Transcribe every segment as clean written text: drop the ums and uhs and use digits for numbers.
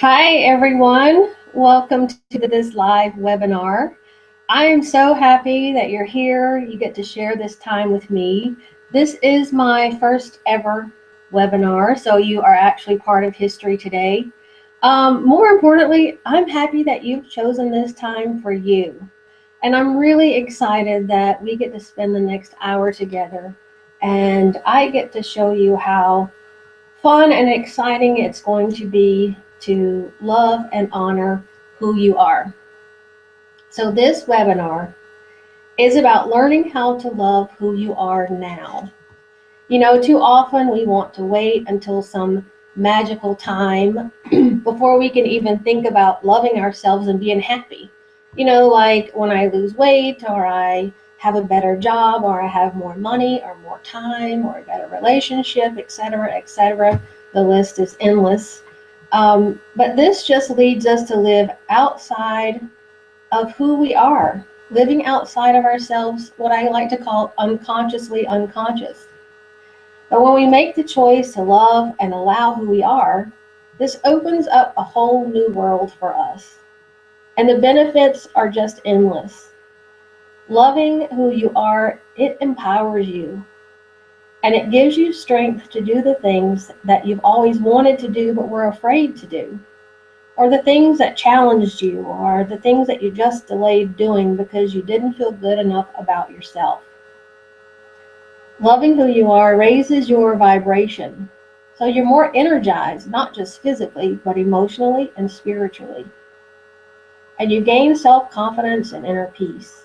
Hi, everyone. Welcome to this live webinar. I am so happy that you're here. You get to share this time with me. This is my first ever webinar, so you are actually part of history today. More importantly, I'm happy that you've chosen this time for you. And I'm really excited that we get to spend the next hour together. And I get to show you how fun and exciting it's going to be to love and honor who you are. So this webinar is about learning how to love who you are now. You know, too often we want to wait until some magical time before we can even think about loving ourselves and being happy. You know, like when I lose weight or I have a better job or I have more money or more time or a better relationship, etc., etc. The list is endless. But this just leads us to live outside of who we are, living outside of ourselves, what I like to call unconsciously unconscious. But when we make the choice to love and allow who we are, this opens up a whole new world for us. And the benefits are just endless. Loving who you are, it empowers you. And it gives you strength to do the things that you've always wanted to do but were afraid to do. Or the things that challenged you, or the things that you just delayed doing because you didn't feel good enough about yourself. Loving who you are raises your vibration. So you're more energized, not just physically, but emotionally and spiritually. And you gain self-confidence and inner peace.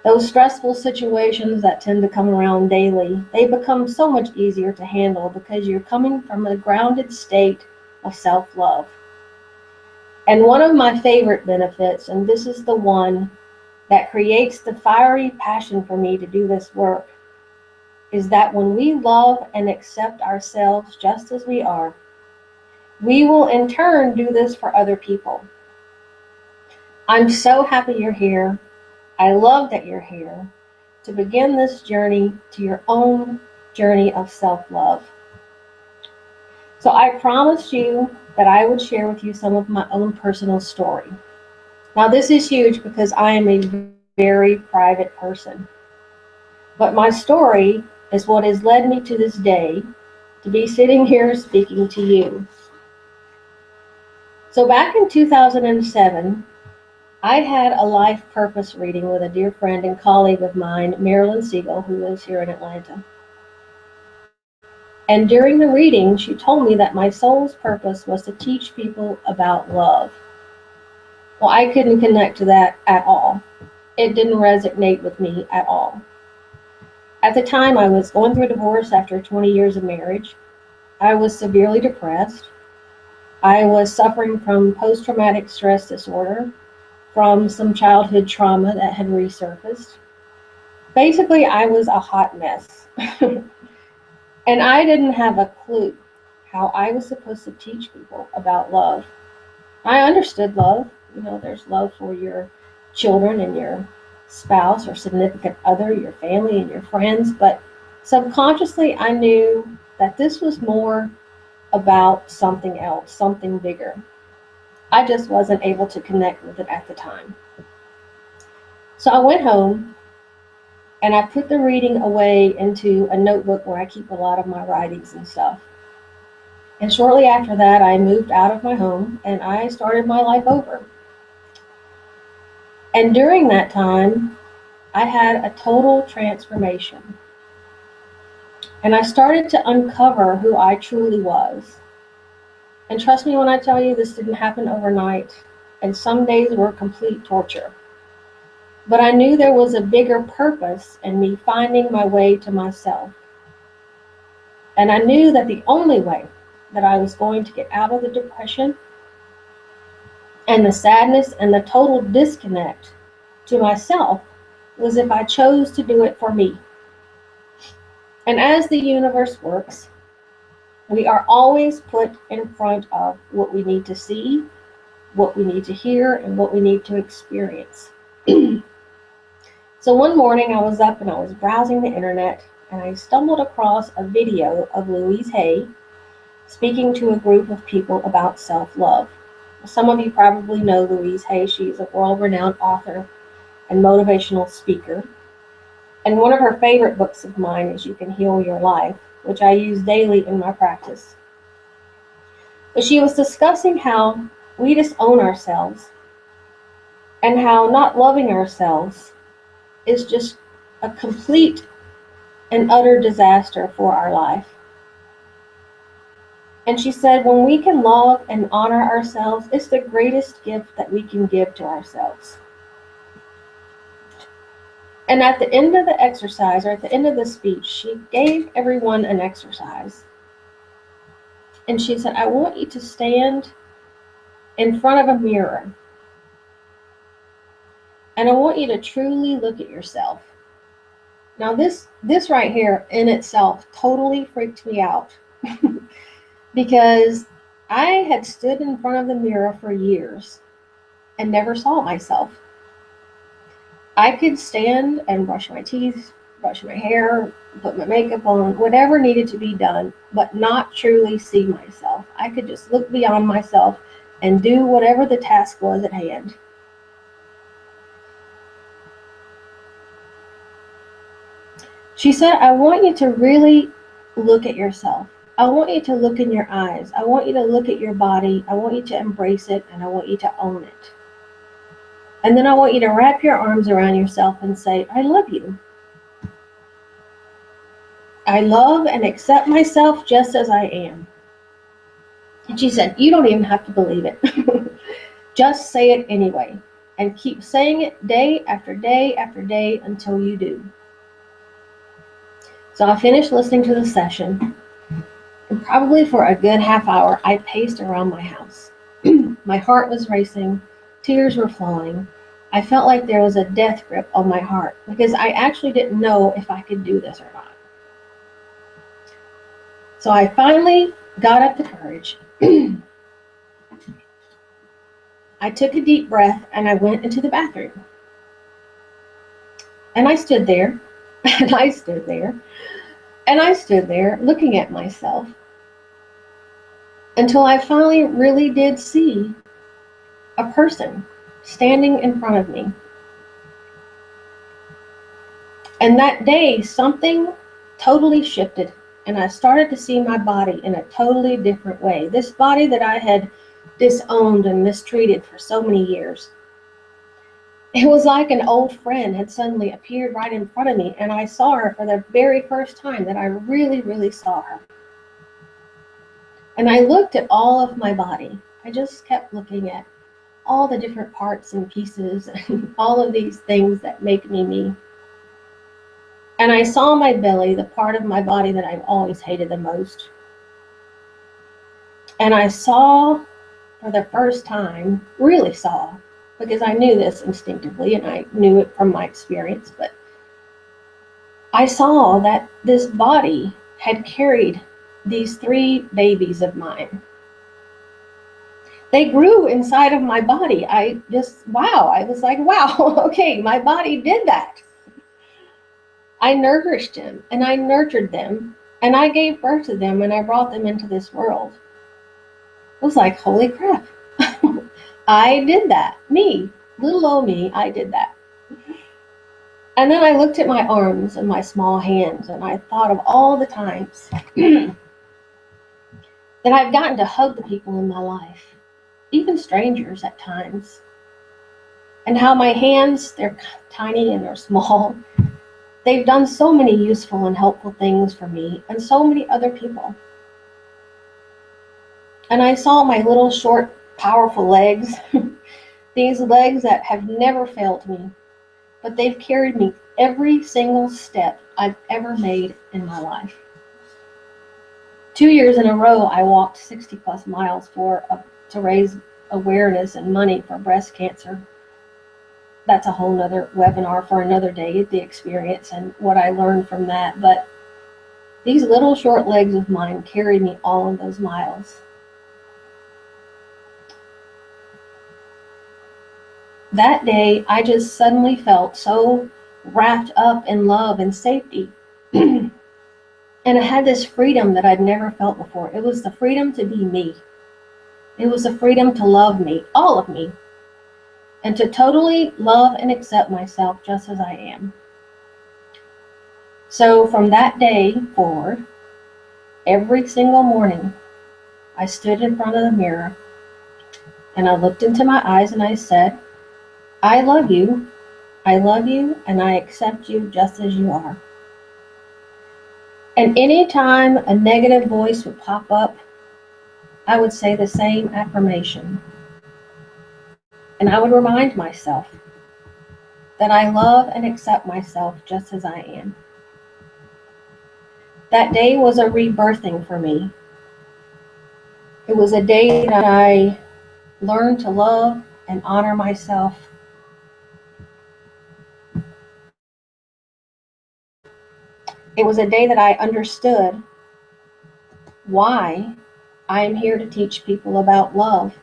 Those stressful situations that tend to come around daily, they become so much easier to handle because you're coming from a grounded state of self-love. And one of my favorite benefits, and this is the one that creates the fiery passion for me to do this work, is that when we love and accept ourselves just as we are, we will in turn do this for other people. I'm so happy you're here. I love that you're here to begin this journey to your own journey of self-love. So I promised you that I would share with you some of my own personal story. Now this is huge because I am a very private person. But my story is what has led me to this day to be sitting here speaking to you. So back in 2007, I had a life purpose reading with a dear friend and colleague of mine, Marilyn Siegel, who lives here in Atlanta. And during the reading, she told me that my soul's purpose was to teach people about love. Well, I couldn't connect to that at all. It didn't resonate with me at all. At the time, I was going through a divorce after 20 years of marriage. I was severely depressed. I was suffering from post-traumatic stress disorder, from some childhood trauma that had resurfaced. Basically, I was a hot mess. And I didn't have a clue how I was supposed to teach people about love. I understood love. You know, there's love for your children and your spouse or significant other, your family and your friends, but subconsciously I knew that this was more about something else, something bigger. I just wasn't able to connect with it at the time. So I went home and I put the reading away into a notebook where I keep a lot of my writings and stuff. And shortly after that, I moved out of my home and I started my life over. And during that time, I had a total transformation. And I started to uncover who I truly was. And trust me when I tell you, this didn't happen overnight. And some days were complete torture. But I knew there was a bigger purpose in me finding my way to myself. And I knew that the only way that I was going to get out of the depression and the sadness and the total disconnect to myself was if I chose to do it for me. And as the universe works, we are always put in front of what we need to see, what we need to hear, and what we need to experience. So one morning I was up and I was browsing the internet and I stumbled across a video of Louise Hay speaking to a group of people about self-love. Some of you probably know Louise Hay. She's a world-renowned author and motivational speaker. And one of her favorite books of mine is You Can Heal Your Life, which I use daily in my practice. But she was discussing how we disown ourselves and how not loving ourselves is just a complete and utter disaster for our life. And she said, when we can love and honor ourselves, it's the greatest gift that we can give to ourselves. And at the end of the exercise, or at the end of the speech, she gave everyone an exercise. And she said, I want you to stand in front of a mirror. And I want you to truly look at yourself. Now this right here in itself totally freaked me out because I had stood in front of the mirror for years and never saw myself. I could stand and brush my teeth, brush my hair, put my makeup on, whatever needed to be done, but not truly see myself. I could just look beyond myself and do whatever the task was at hand. She said, I want you to really look at yourself. I want you to look in your eyes. I want you to look at your body. I want you to embrace it, and I want you to own it. And then I want you to wrap your arms around yourself and say, I love you. I love and accept myself just as I am. And she said, you don't even have to believe it. Just say it anyway. And keep saying it day after day after day until you do. So I finished listening to the session. And probably for a good half hour, I paced around my house. My heart was racing. Tears were flowing. I felt like there was a death grip on my heart because I actually didn't know if I could do this or not. So I finally got up the courage. I took a deep breath and I went into the bathroom. And I stood there, and I stood there, and I stood there looking at myself until I finally really did see a person standing in front of me. And that day, something totally shifted, and I started to see my body in a totally different way. This body that I had disowned and mistreated for so many years. It was like an old friend had suddenly appeared right in front of me, and I saw her for the very first time that I really, really saw her. And I looked at all of my body. I just kept looking at all the different parts and pieces and all of these things that make me me. And I saw my belly, the part of my body that I've always hated the most. And I saw for the first time, really saw, because I knew this instinctively and I knew it from my experience, but I saw that this body had carried these 3 babies of mine. They grew inside of my body. I was like, wow, okay, my body did that. I nourished them and I nurtured them and I gave birth to them and I brought them into this world. It was like, holy crap. I did that. Me, little old me, I did that. And then I looked at my arms and my small hands and I thought of all the times that I've gotten to hug the people in my life, even strangers at times. And how my hands, they're tiny and they're small. They've done so many useful and helpful things for me and so many other people. And I saw my little short, powerful legs, these legs that have never failed me, but they've carried me every single step I've ever made in my life. 2 years in a row, I walked 60 plus miles to raise awareness and money for breast cancer. That's a whole nother webinar for another day, the experience and what I learned from that. But these little short legs of mine carried me all of those miles. That day, I just suddenly felt so wrapped up in love and safety. And I had this freedom that I'd never felt before. It was the freedom to be me. It was the freedom to love me, all of me, and to totally love and accept myself just as I am. So from that day forward, every single morning, I stood in front of the mirror and I looked into my eyes and I said, I love you, and I accept you just as you are. And anytime a negative voice would pop up, I would say the same affirmation. And I would remind myself that I love and accept myself just as I am. That day was a rebirthing for me. It was a day that I learned to love and honor myself. It was a day that I understood why I am here to teach people about love.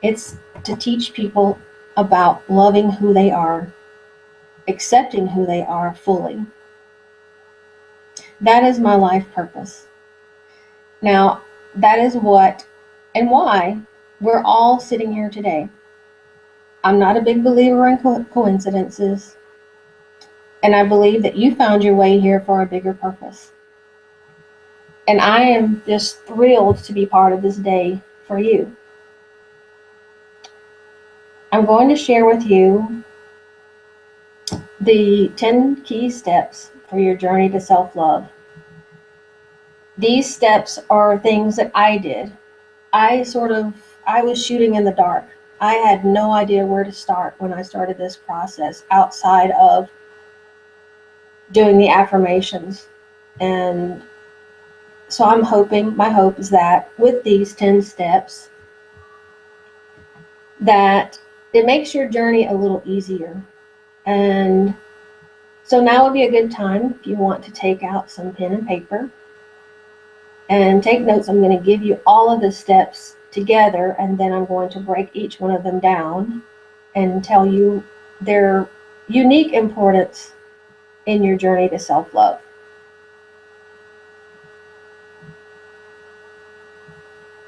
It's to teach people about loving who they are, accepting who they are fully. That is my life purpose. Now, that is what and why we're all sitting here today. I'm not a big believer in coincidences, and I believe that you found your way here for a bigger purpose. And I am just thrilled to be part of this day for you. I'm going to share with you the 10 key steps for your journey to self-love. These steps are things that I did. I was shooting in the dark. I had no idea where to start when I started this process outside of doing the affirmations. And so my hope is that with these 10 steps, that it makes your journey a little easier. And so now would be a good time if you want to take out some pen and paper and take notes. I'm going to give you all of the steps together, and then I'm going to break each one of them down and tell you their unique importance in your journey to self-love.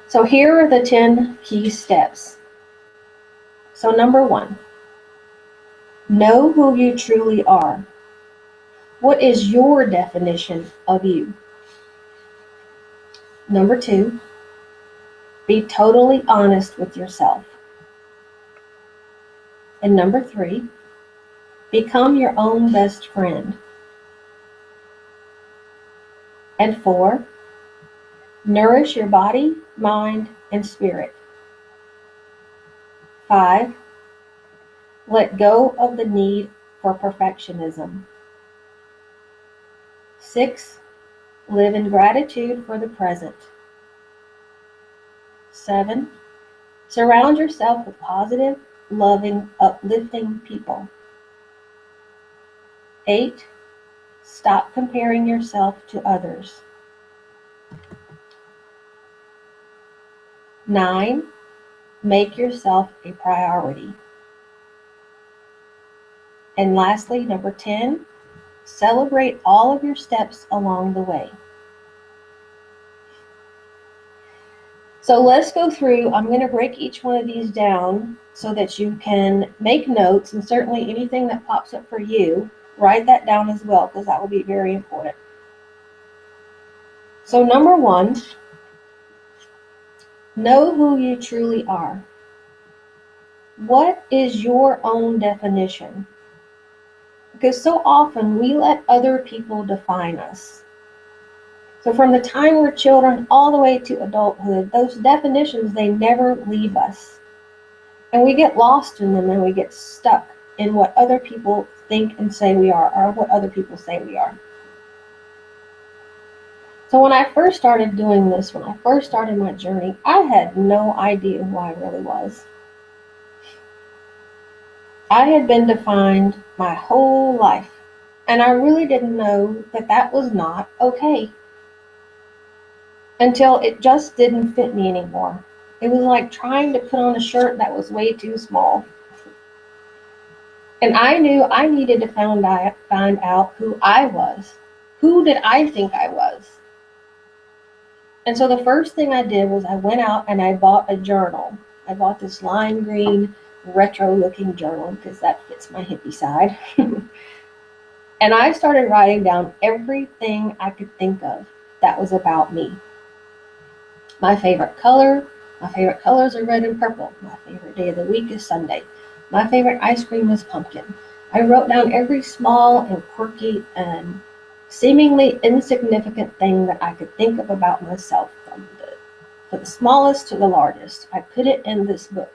So here are the 10 key steps. So number 1, know who you truly are. What is your definition of you? Number 2, be totally honest with yourself. And number 3, become your own best friend. And 4, nourish your body, mind, and spirit. 5, let go of the need for perfectionism. 6, live in gratitude for the present. 7, surround yourself with positive, loving, uplifting people. 8, stop comparing yourself to others. 9, make yourself a priority. And lastly, number 10, celebrate all of your steps along the way. So let's go through. I'm going to break each one of these down so that you can make notes, and certainly anything that pops up for you, write that down as well, because that will be very important. So number 1, know who you truly are. What is your own definition? Because so often we let other people define us. So from the time we're children all the way to adulthood, those definitions, they never leave us. And we get lost in them and we get stuck in what other people think and say we are, or what other people say we are. So when I first started doing this, when I first started my journey, I had no idea who I really was. I had been defined my whole life, and I really didn't know that that was not okay until it just didn't fit me anymore. It was like trying to put on a shirt that was way too small. And I knew I needed to find out who I was, who did I think I was? And so the first thing I did was I went out and I bought a journal. I bought this lime green retro looking journal because that fits my hippie side. And I started writing down everything I could think of that was about me. My favorite colors are red and purple. My favorite day of the week is Sunday. My favorite ice cream is pumpkin. I wrote down every small and quirky and seemingly insignificant thing that I could think of about myself, from the smallest to the largest. I put it in this book.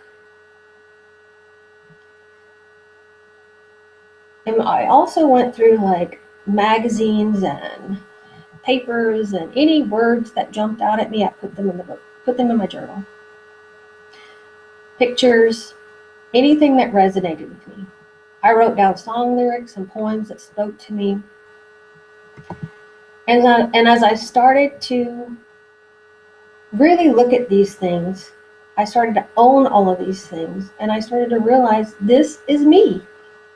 And I also went through like magazines and papers, and any words that jumped out at me, I put them in the book, put them in my journal. Pictures, anything that resonated with me. I wrote down song lyrics and poems that spoke to me. And as I started to really look at these things, I started to own all of these things, and I started to realize this is me.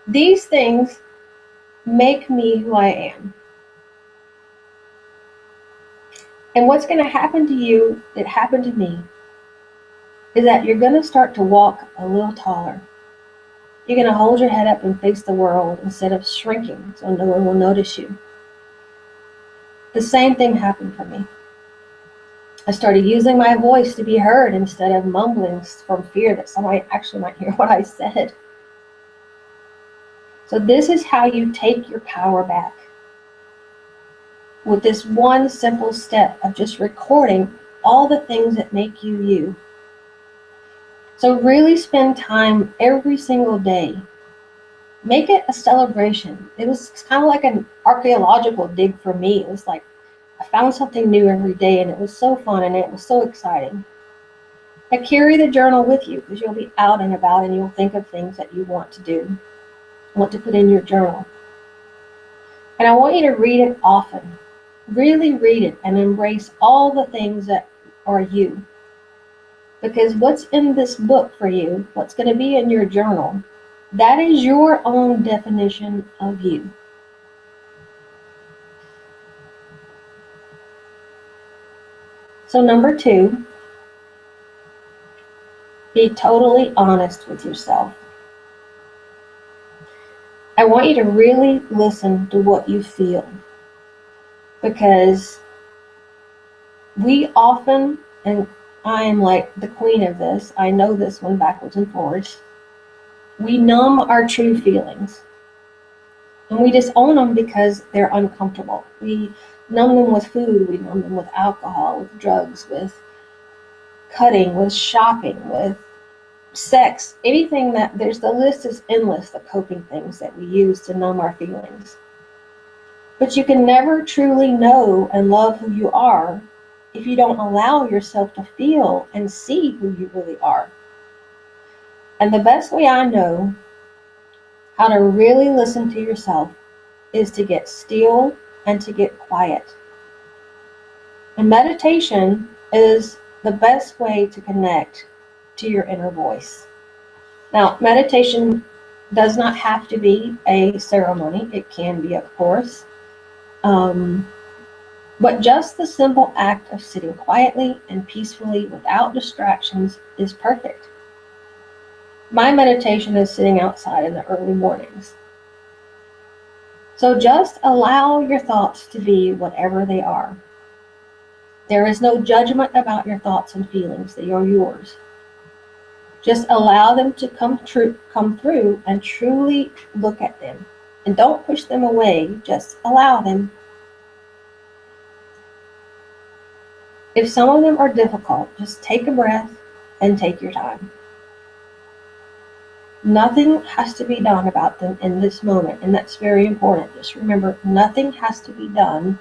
These things make me who I am. And what's going to happen to you, it happened to me, is that you're going to start to walk a little taller. You're going to hold your head up and face the world instead of shrinking so no one will notice you. The same thing happened for me. I started using my voice to be heard instead of mumbling from fear that somebody actually might hear what I said. So this is how you take your power back. With this one simple step of just recording all the things that make you you. So really spend time every single day. Make it a celebration. It was kind of like an archaeological dig for me. It was like I found something new every day, and it was so fun and it was so exciting. And carry the journal with you, because you'll be out and about and you'll think of things that you want to do, want to put in your journal. And I want you to read it often. Really read it and embrace all the things that are you. Because what's in this book for you, what's going to be in your journal, that is your own definition of you. So number 2, be totally honest with yourself. I want you to really listen to what you feel. Because we often, and I am like the queen of this, I know this one backwards and forwards, we numb our true feelings. And we disown them because they're uncomfortable. We numb them with food, we numb them with alcohol, with drugs, with cutting, with shopping, with sex, anything that, the list is endless, the coping things that we use to numb our feelings. But you can never truly know and love who you are if you don't allow yourself to feel and see who you really are. And the best way I know how to really listen to yourself is to get still and to get quiet. And meditation is the best way to connect to your inner voice. Now, meditation does not have to be a ceremony. It can be, of course. But just the simple act of sitting quietly and peacefully without distractions is perfect. My meditation is sitting outside in the early mornings. So just allow your thoughts to be whatever they are. There is no judgment about your thoughts and feelings. They are yours. Just allow them to come through and truly look at them. And don't push them away, just allow them. If some of them are difficult, just take a breath and take your time. Nothing has to be done about them in this moment, and that's very important. Just remember, nothing has to be done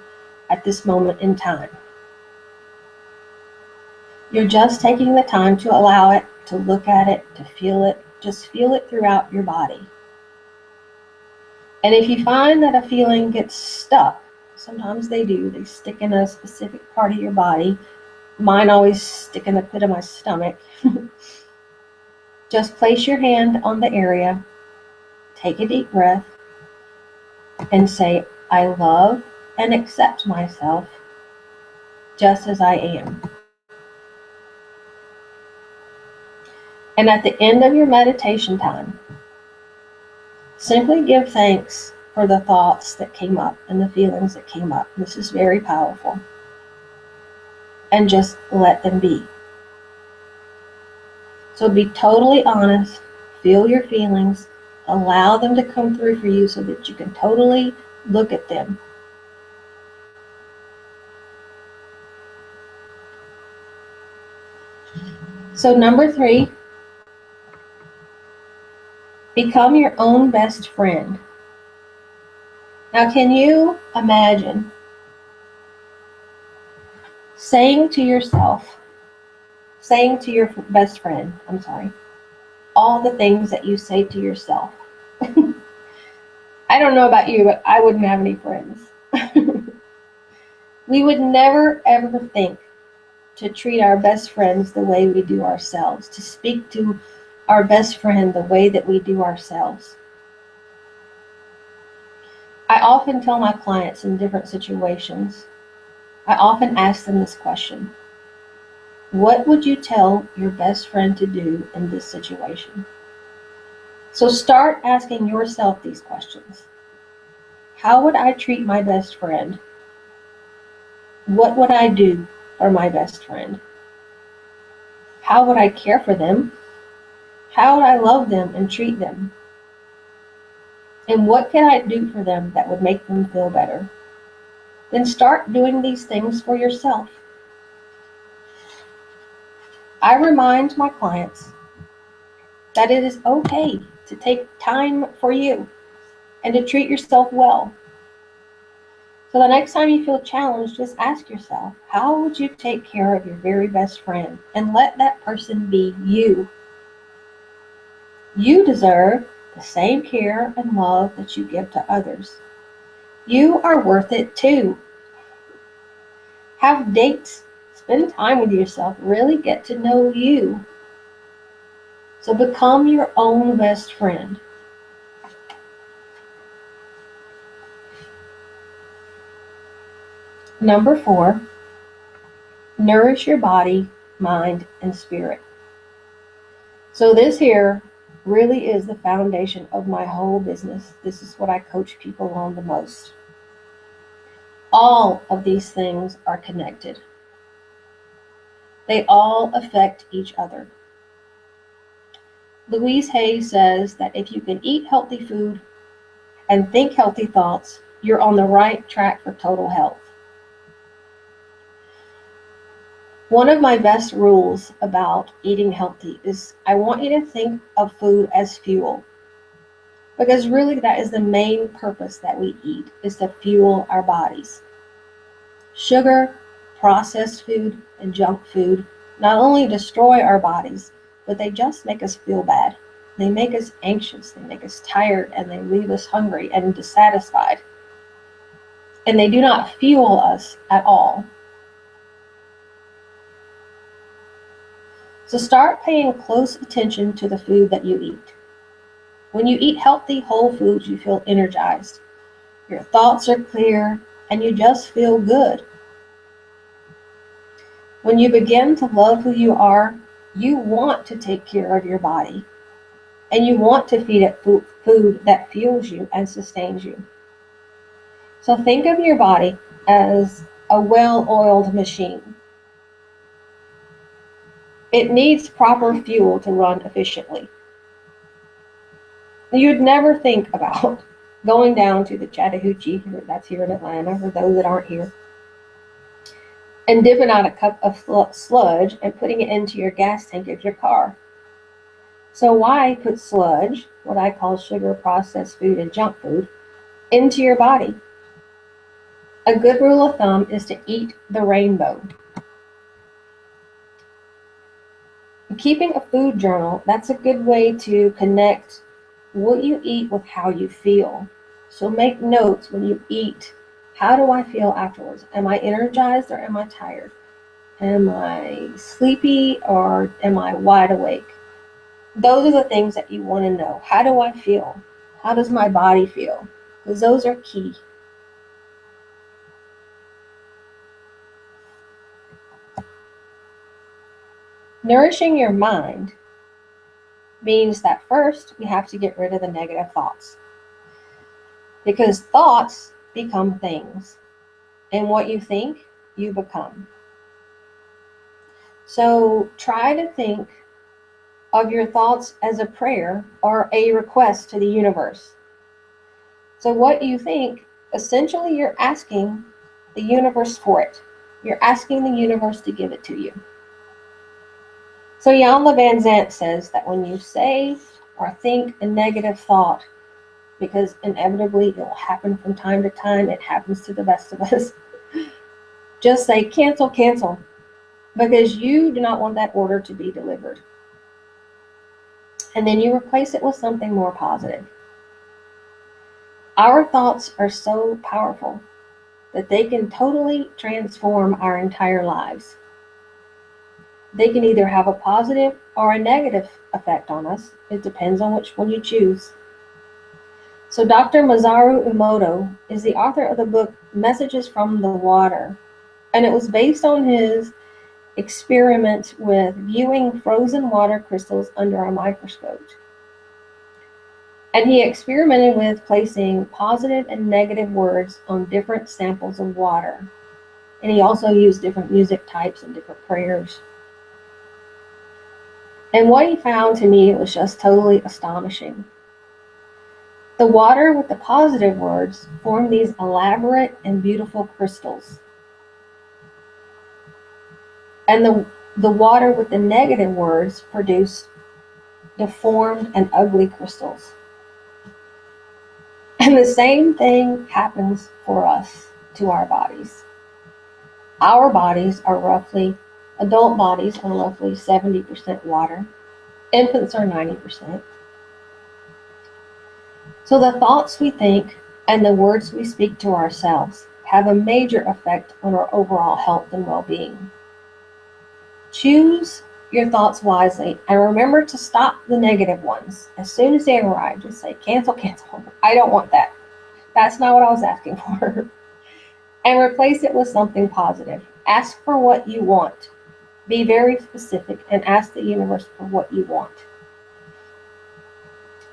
at this moment in time. You're just taking the time to allow it, to look at it, to feel it. Just feel it throughout your body. And if you find that a feeling gets stuck, sometimes they do, they stick in a specific part of your body. Mine always stick in the pit of my stomach. Just place your hand on the area, take a deep breath, and say, I love, and accept myself just as I am. And at the end of your meditation time, simply give thanks for the thoughts that came up and the feelings that came up. This is very powerful. And just let them be. So be totally honest, feel your feelings, allow them to come through for you so that you can totally look at them. So number 3, become your own best friend. Now, can you imagine saying to your best friend, all the things that you say to yourself? I don't know about you, but I wouldn't have any friends. We would never ever think to treat our best friends the way we do ourselves, to speak to our best friend the way that we do ourselves. I often tell my clients in different situations, I often ask them this question: what would you tell your best friend to do in this situation? So start asking yourself these questions. How would I treat my best friend? What would I do for my best friend? How would I care for them? How would I love them and treat them? And what can I do for them that would make them feel better? Then start doing these things for yourself. I remind my clients that it is okay to take time for you and to treat yourself well. So the next time you feel challenged, just ask yourself, how would you take care of your very best friend? And let that person be you. You deserve the same care and love that you give to others. You are worth it too. Have dates. Spend time with yourself. Really get to know you. So become your own best friend. Number 4, nourish your body, mind, and spirit. So this here really is the foundation of my whole business. This is what I coach people on the most. All of these things are connected. They all affect each other. Louise Hay says that if you can eat healthy food and think healthy thoughts, you're on the right track for total health. One of my best rules about eating healthy is I want you to think of food as fuel. Because really that is the main purpose that we eat, is to fuel our bodies. Sugar, processed food, and junk food not only destroy our bodies, but they just make us feel bad. They make us anxious, they make us tired, and they leave us hungry and dissatisfied. And they do not fuel us at all. So start paying close attention to the food that you eat. When you eat healthy, whole foods, you feel energized. Your thoughts are clear, and you just feel good. When you begin to love who you are, you want to take care of your body, and you want to feed it food that fuels you and sustains you. So think of your body as a well-oiled machine. It needs proper fuel to run efficiently. You'd never think about going down to the Chattahoochee, that's here in Atlanta, for those that aren't here, and dipping out a cup of sludge and putting it into your gas tank of your car. So why put sludge, what I call sugar, processed food, and junk food, into your body? A good rule of thumb is to eat the rainbow. Keeping a food journal, that's a good way to connect what you eat with how you feel. So make notes when you eat. How do I feel afterwards? Am I energized or am I tired? Am I sleepy or am I wide awake? Those are the things that you want to know. How do I feel? How does my body feel? Because those are key. Nourishing your mind means that first we have to get rid of the negative thoughts, because thoughts become things, and what you think, you become. So try to think of your thoughts as a prayer or a request to the universe. So what you think, essentially you're asking the universe for it. You're asking the universe to give it to you. So Iyanla Vanzant says that when you say or think a negative thought, because inevitably it will happen from time to time, it happens to the best of us, just say cancel, cancel, because you do not want that order to be delivered. And then you replace it with something more positive. Our thoughts are so powerful that they can totally transform our entire lives. They can either have a positive or a negative effect on us. It depends on which one you choose. So Dr. Masaru Emoto is the author of the book Messages from the Water, and it was based on his experiment with viewing frozen water crystals under a microscope. And he experimented with placing positive and negative words on different samples of water. And he also used different music types and different prayers. And what he found, to me, it was just totally astonishing. The water with the positive words formed these elaborate and beautiful crystals. And the water with the negative words produced deformed and ugly crystals. And the same thing happens for us to our bodies. Our bodies are adult bodies are roughly 70% water. Infants are 90%. So the thoughts we think and the words we speak to ourselves have a major effect on our overall health and well-being. Choose your thoughts wisely, and remember to stop the negative ones. As soon as they arrive, just say, cancel, cancel. I don't want that. That's not what I was asking for. And replace it with something positive. Ask for what you want. Be very specific and ask the universe for what you want.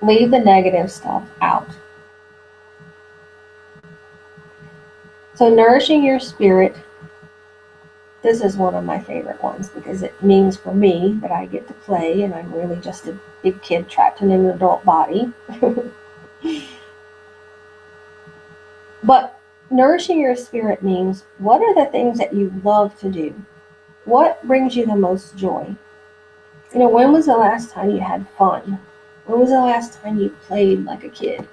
Leave the negative stuff out. So nourishing your spirit, this is one of my favorite ones because it means for me that I get to play and I'm really just a big kid trapped in an adult body. But nourishing your spirit means, what are the things that you love to do? What brings you the most joy? When was the last time you had fun? When was the last time you played like a kid?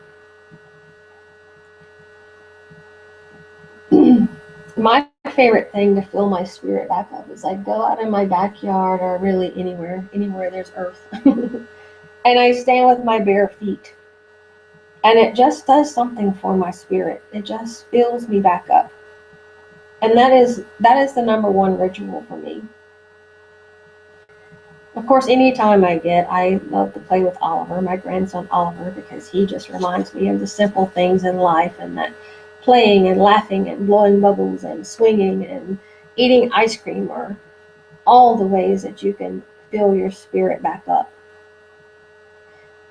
My favorite thing to fill my spirit back up is I go out in my backyard, or really anywhere there's earth. And I stand with my bare feet. And it just does something for my spirit. It just fills me back up. And that is the number one ritual for me. Of course, anytime I love to play with Oliver, my grandson Oliver, because he just reminds me of the simple things in life, and that playing and laughing and blowing bubbles and swinging and eating ice cream are all the ways that you can fill your spirit back up.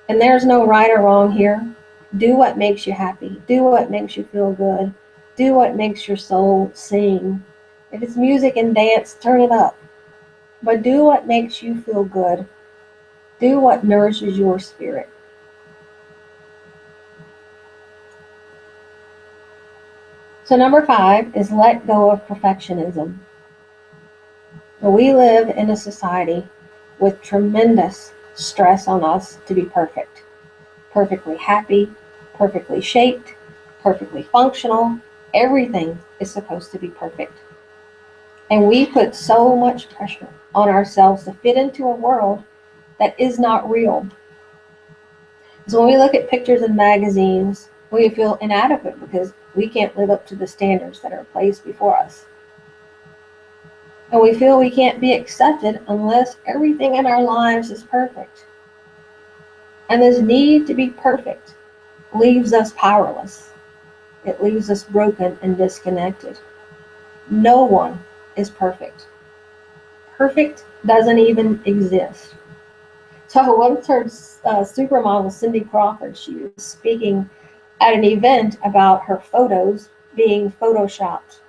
And there's no right or wrong here. Do what makes you happy. Do what makes you feel good. Do what makes your soul sing. If it's music and dance, turn it up. But do what makes you feel good. Do what nourishes your spirit. So number 5 is let go of perfectionism. Now, we live in a society with tremendous stress on us to be perfect. Perfectly happy, perfectly shaped, perfectly functional. Everything is supposed to be perfect. And we put so much pressure on ourselves to fit into a world that is not real. So when we look at pictures in magazines, we feel inadequate because we can't live up to the standards that are placed before us. And we feel we can't be accepted unless everything in our lives is perfect. And this need to be perfect leaves us powerless. It leaves us broken and disconnected. No one is perfect. Perfect doesn't even exist. So once her supermodel Cindy Crawford, she was speaking at an event about her photos being photoshopped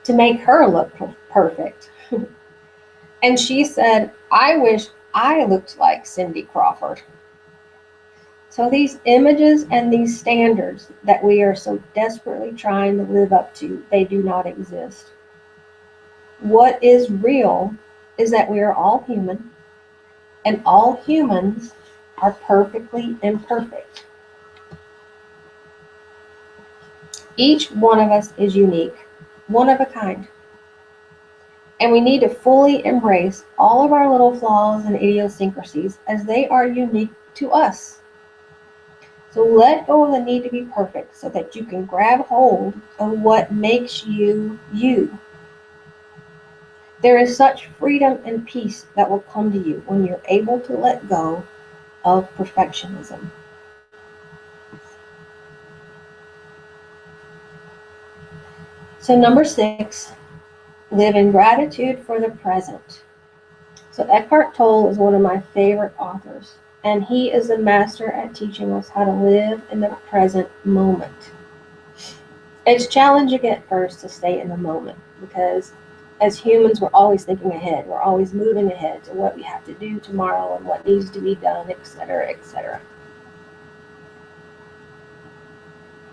to make her look perfect. And she said, I wish I looked like Cindy Crawford. So these images and these standards that we are so desperately trying to live up to, they do not exist. What is real is that we are all human, and all humans are perfectly imperfect. Each one of us is unique, one of a kind. And we need to fully embrace all of our little flaws and idiosyncrasies as they are unique to us. So let go of the need to be perfect so that you can grab hold of what makes you you. There is such freedom and peace that will come to you when you're able to let go of perfectionism. So number 6, live in gratitude for the present. So Eckhart Tolle is one of my favorite authors, and he is a master at teaching us how to live in the present moment. It's challenging at first to stay in the moment because as humans, we're always thinking ahead. We're always moving ahead to what we have to do tomorrow and what needs to be done, etc., etc.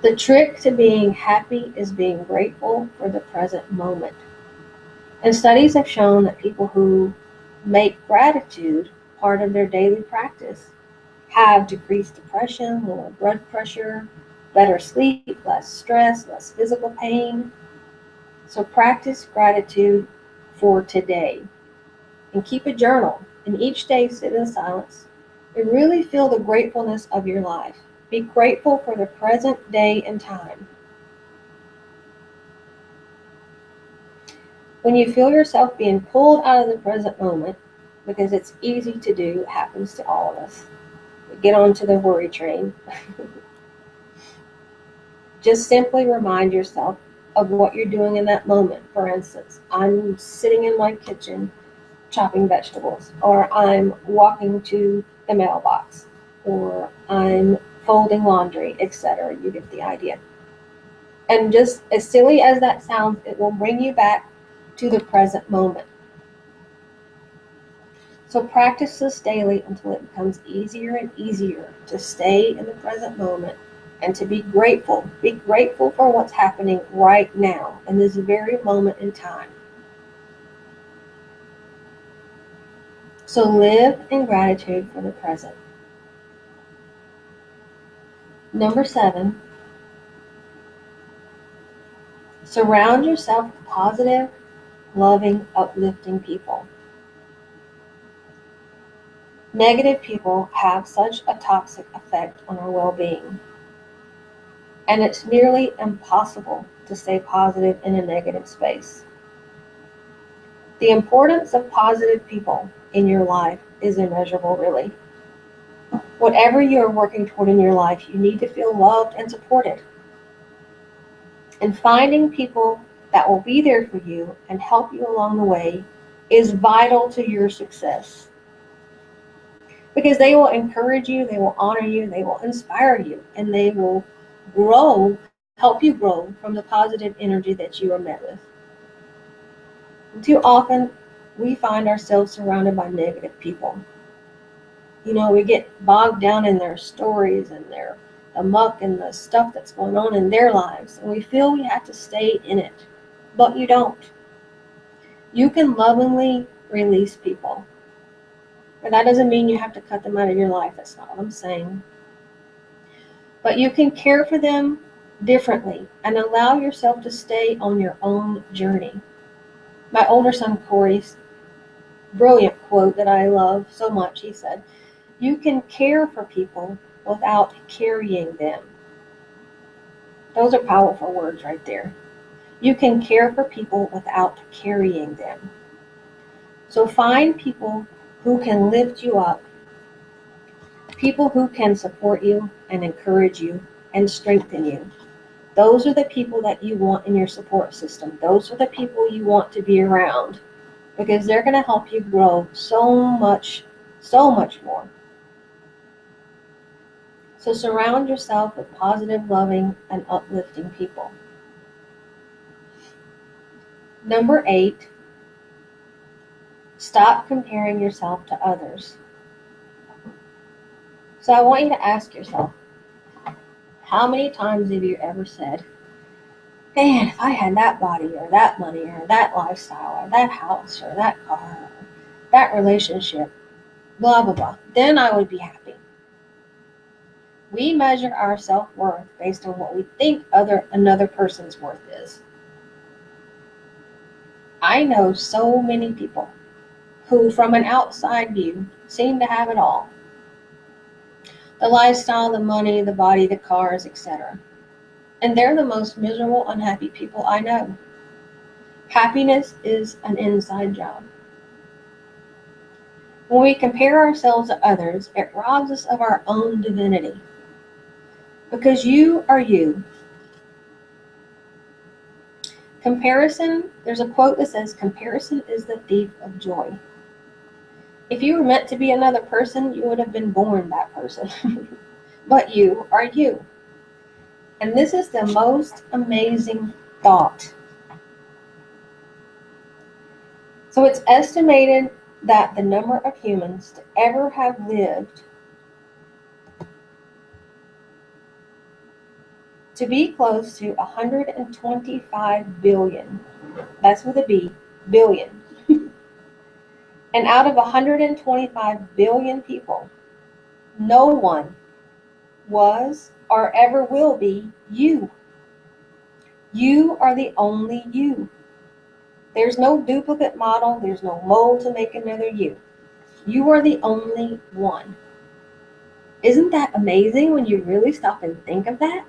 The trick to being happy is being grateful for the present moment. And studies have shown that people who make gratitude part of their daily practice have decreased depression, lower blood pressure, better sleep, less stress, less physical pain. So practice gratitude for today and keep a journal. And each day sit in silence and really feel the gratefulness of your life. Be grateful for the present day and time. When you feel yourself being pulled out of the present moment, because it's easy to do, it happens to all of us, get onto the worry train. Just simply remind yourself of what you're doing in that moment. For instance, I'm sitting in my kitchen chopping vegetables, or I'm walking to the mailbox, or I'm folding laundry, etc. You get the idea. And just as silly as that sounds, it will bring you back to the present moment. So practice this daily until it becomes easier and easier to stay in the present moment and to be grateful. Be grateful for what's happening right now in this very moment in time. So live in gratitude for the present. Number 7, surround yourself with positive, loving, uplifting people. Negative people have such a toxic effect on our well-being, and it's nearly impossible to stay positive in a negative space. The importance of positive people in your life is immeasurable, really. Whatever you are working toward in your life, you need to feel loved and supported. And finding people that will be there for you and help you along the way is vital to your success. Because they will encourage you, they will honor you, they will inspire you, and they will help you grow from the positive energy that you are met with. And too often, we find ourselves surrounded by negative people. We get bogged down in their stories and the muck and the stuff that's going on in their lives, and we feel we have to stay in it, but you don't. You can lovingly release people, and that doesn't mean you have to cut them out of your life. That's not what I'm saying. But you can care for them differently and allow yourself to stay on your own journey. My older son Corey's brilliant quote that I love so much, he said, "You can care for people without carrying them." Those are powerful words right there. You can care for people without carrying them. So find people who can lift you up, people who can support you and encourage you and strengthen you. Those are the people that you want in your support system. Those are the people you want to be around. because they're going to help you grow so much more. So surround yourself with positive, loving, and uplifting people. Number 8, stop comparing yourself to others. So I want you to ask yourself, how many times have you ever said, man, if I had that body or that money or that lifestyle or that house or that car or that relationship, blah, blah, blah, then I would be happy. We measure our self-worth based on what we think another person's worth is. I know so many people who, from an outside view, seem to have it all. The lifestyle, the money, the body, the cars, etc. And they're the most miserable, unhappy people I know. Happiness is an inside job. When we compare ourselves to others, it robs us of our own divinity. Because you are you. Comparison, there's a quote that says, comparison is the thief of joy. If you were meant to be another person, you would have been born that person. But you are you. And this is the most amazing thought. So it's estimated that the number of humans to ever have lived to be close to 125 billion. That's with a B, billion. And out of 125 billion people, no one was or ever will be you. You are the only you. There's no duplicate model. There's no mold to make another you. You are the only one. Isn't that amazing when you really stop and think of that?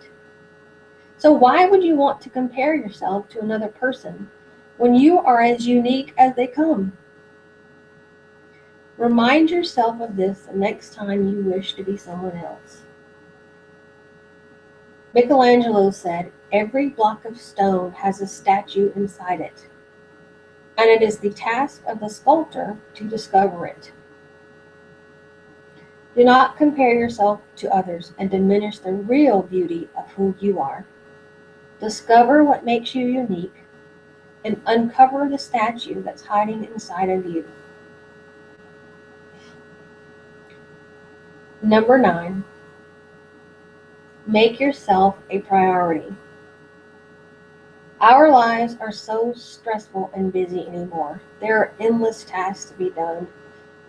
So why would you want to compare yourself to another person when you are as unique as they come? Remind yourself of this the next time you wish to be someone else. Michelangelo said, every block of stone has a statue inside it, and it is the task of the sculptor to discover it. Do not compare yourself to others and diminish the real beauty of who you are. Discover what makes you unique and uncover the statue that's hiding inside of you. Number 9, make yourself a priority. Our lives are so stressful and busy anymore. There are endless tasks to be done,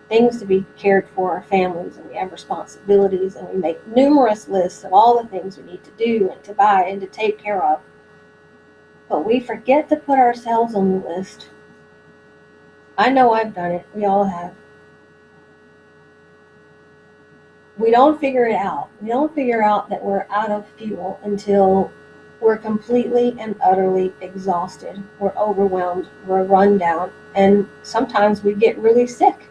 things to be cared for, our families, and we have responsibilities, and we make numerous lists of all the things we need to do and to buy and to take care of. But we forget to put ourselves on the list. I know I've done it. We all have. We don't figure it out. We don't figure out that we're out of fuel until we're completely and utterly exhausted. We're overwhelmed. We're run down. And sometimes we get really sick.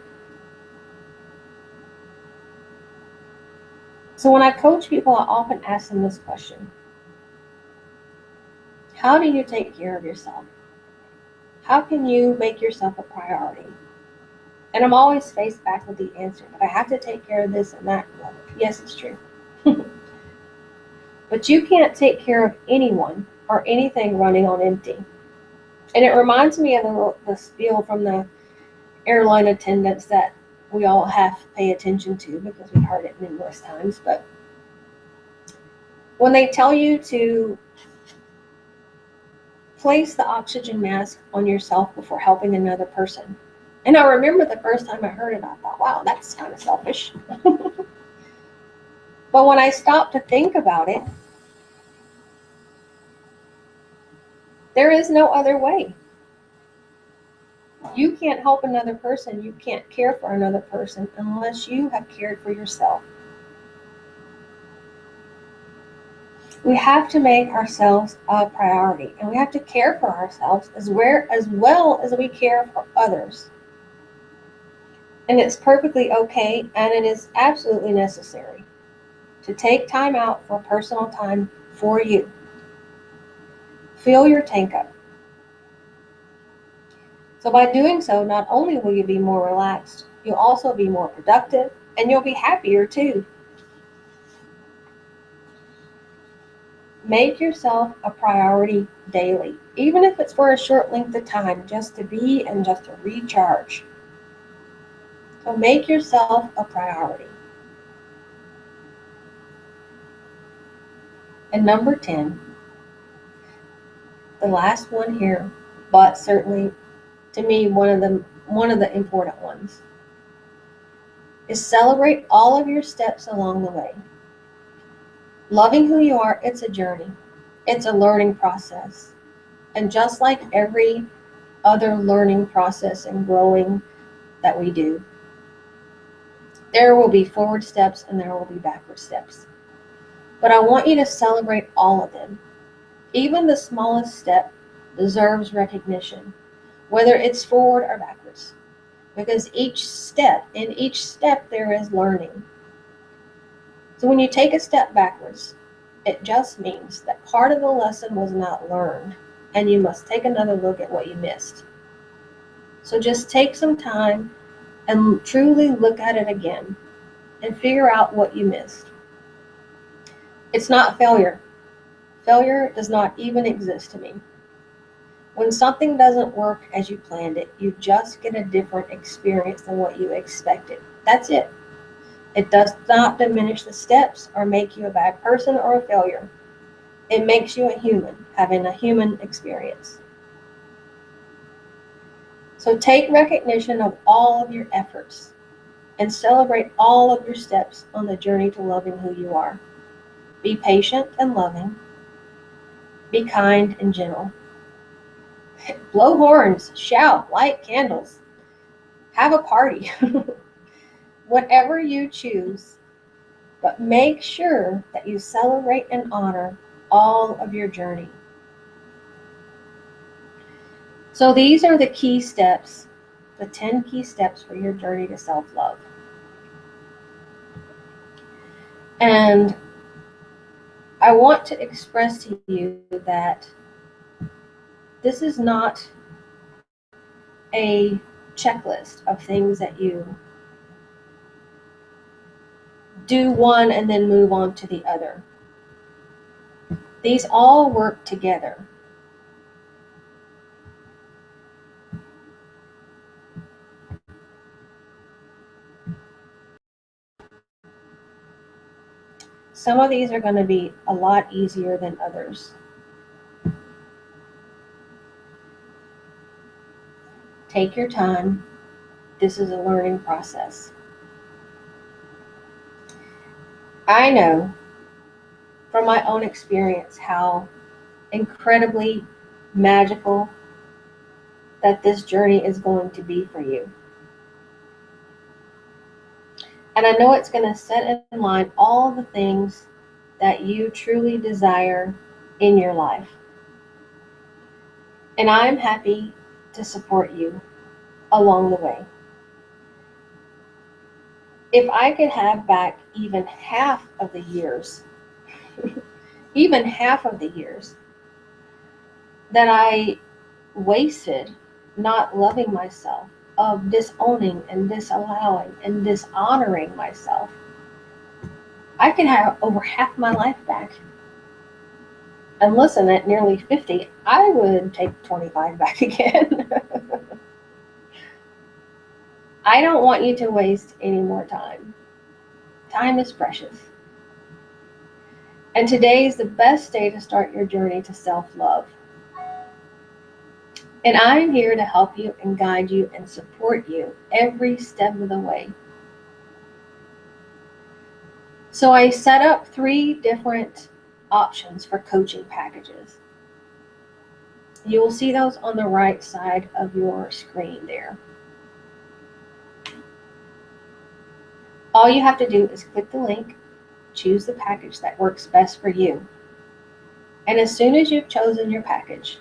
So when I coach people, I often ask them this question. How do you take care of yourself? How can you make yourself a priority? And I'm always faced back with the answer, but I have to take care of this and that. Yes, it's true. But you can't take care of anyone or anything running on empty. And it reminds me of the spiel from the airline attendants that we all have to pay attention to because we've heard it numerous times. But when they tell you to place the oxygen mask on yourself before helping another person. And I remember the first time I heard it, I thought, wow, that's kind of selfish. But when I stopped to think about it, there is no other way. You can't help another person, you can't care for another person unless you have cared for yourself. We have to make ourselves a priority, and we have to care for ourselves as well as we care for others. And it's perfectly okay, and it is absolutely necessary to take time out for personal time for you. Fill your tank up. So by doing so, not only will you be more relaxed, you'll also be more productive and you'll be happier too. Make yourself a priority daily, even if it's for a short length of time, just to be and just to recharge. So make yourself a priority. And number 10, the last one here, but certainly to me one of the important ones, is celebrate all of your steps along the way. Loving who you are, it's a journey. It's a learning process. And just like every other learning process and growing that we do, there will be forward steps and there will be backward steps. But I want you to celebrate all of them. Even the smallest step deserves recognition, whether it's forward or backwards, because in each step there is learning. So when you take a step backwards, it just means that part of the lesson was not learned, and you must take another look at what you missed. So just take some time and truly look at it again and figure out what you missed. It's not failure. Failure does not even exist to me. When something doesn't work as you planned it, you just get a different experience than what you expected. That's it. It does not diminish the steps or make you a bad person or a failure. It makes you a human, having a human experience. So take recognition of all of your efforts and celebrate all of your steps on the journey to loving who you are. Be patient and loving. Be kind and gentle. Blow horns, shout, light candles, have a party. Whatever you choose, but make sure that you celebrate and honor all of your journey. So these are the key steps, the 10 key steps for your journey to self-love. And I want to express to you that this is not a checklist of things that you do one and then move on to the other. These all work together. Some of these are going to be a lot easier than others. Take your time. This is a learning process. I know from my own experience how incredibly magical that this journey is going to be for you. And I know it's going to set in line all the things that you truly desire in your life. And I'm happy to support you along the way. If I could have back even half of the years, even half of the years that I wasted not loving myself, of disowning and disallowing and dishonoring myself, I could have over half my life back. And listen, at nearly 50, I would take 25 back again. I don't want you to waste any more time. Time is precious. And today is the best day to start your journey to self-love. And I'm here to help you and guide you and support you every step of the way. So I set up 3 different options for coaching packages. You will see those on the right side of your screen there. All you have to do is click the link, choose the package that works best for you. And as soon as you've chosen your package,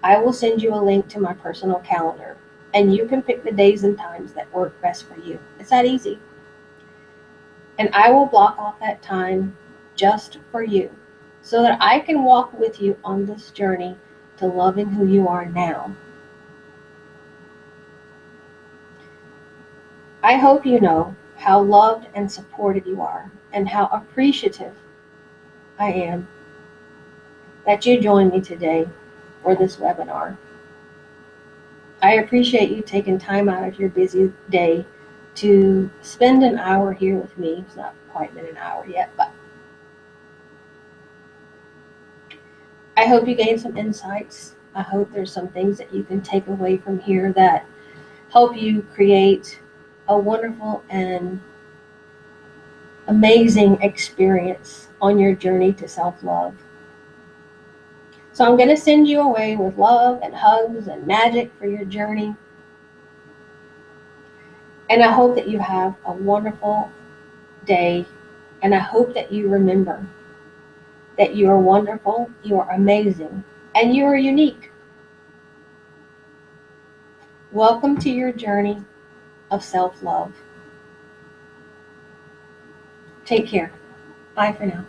I will send you a link to my personal calendar, and you can pick the days and times that work best for you. It's that easy. And I will block off that time just for you so that I can walk with you on this journey to loving who you are now. I hope you know how loved and supported you are and how appreciative I am that you joined me today for this webinar. I appreciate you taking time out of your busy day to spend an hour here with me. It's not quite been an hour yet, but I hope you gained some insights. I hope there's some things that you can take away from here that help you create a wonderful and amazing experience on your journey to self-love. So I'm going to send you away with love and hugs and magic for your journey. And I hope that you have a wonderful day. And I hope that you remember that you are wonderful, you are amazing, and you are unique. Welcome to your journey of self-love. Take care. Bye for now.